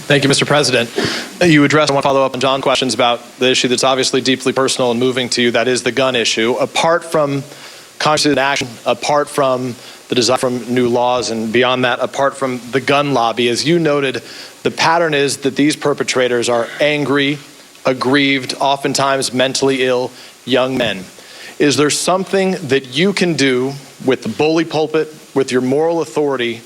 Thank you, Mr. President. You addressed, I want to follow up on John's questions about the issue that's obviously deeply personal and moving to you, that is the gun issue. Apart from Congress's action, apart from the desire for new laws, and beyond that, apart from the gun lobby, as you noted, the pattern is that these perpetrators are angry, aggrieved, oftentimes mentally ill young men. Is there something that you can do with the bully pulpit, with your moral authority,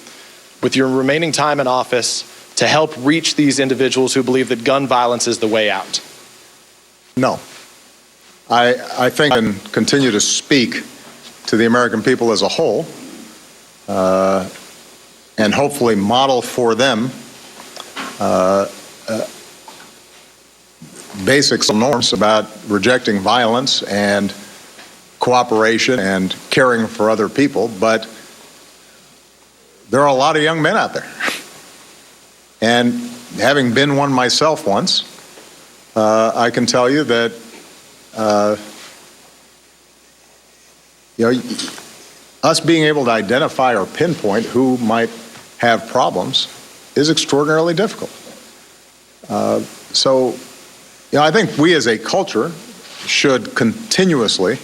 with your remaining time in office, to help reach these individuals who believe that gun violence is the way out? No. I think I can continue to speak to the American people as a whole and hopefully model for them basic norms about rejecting violence and cooperation and caring for other people, but there are a lot of young men out there. And having been one myself once, I can tell you that us being able to identify or pinpoint who might have problems is extraordinarily difficult. So I think we as a culture should continuously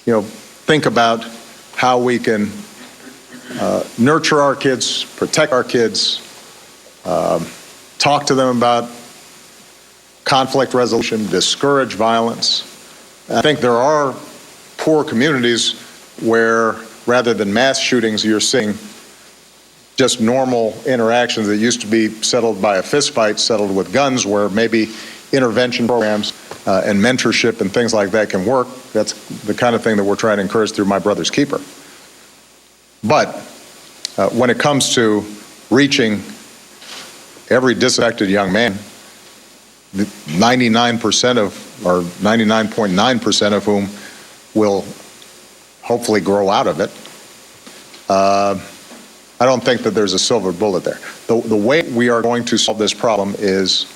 think about how we can nurture our kids, protect our kids, talk to them about conflict resolution, discourage violence. I think there are poor communities where, rather than mass shootings, you're seeing just normal interactions that used to be settled by a fist fight, settled with guns, where maybe intervention programs and mentorship and things like that can work. That's the kind of thing that we're trying to encourage through My Brother's Keeper. But when it comes to reaching every disaffected young man, 99% of, or 99.9% of whom will hopefully grow out of it, I don't think that there's a silver bullet there. The way we are going to solve this problem is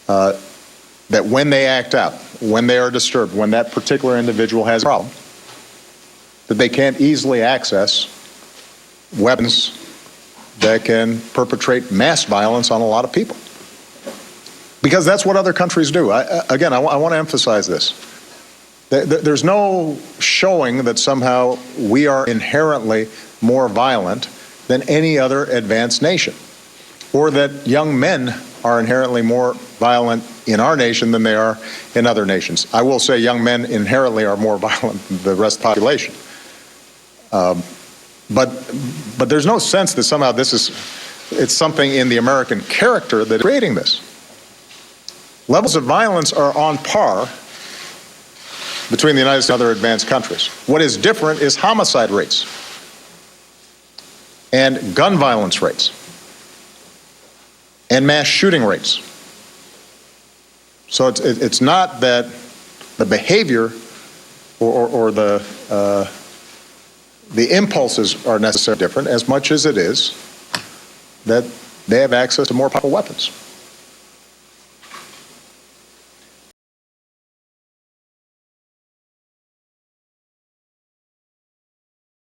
that when they act out, when they are disturbed, when that particular individual has a problem, that they can't easily access weapons that can perpetrate mass violence on a lot of people. Because that's what other countries do. Again, I want to emphasize this. There's no showing that somehow we are inherently more violent than any other advanced nation, or that young men are inherently more violent in our nation than they are in other nations. I will say young men inherently are more violent than the rest of the population. But there's no sense that somehow it's something in the American character that is creating this. Levels of violence are on par between the United States and other advanced countries. What is different is homicide rates and gun violence rates and mass shooting rates. So it's not that the behavior or the impulses are necessarily different as much as it is that they have access to more powerful weapons.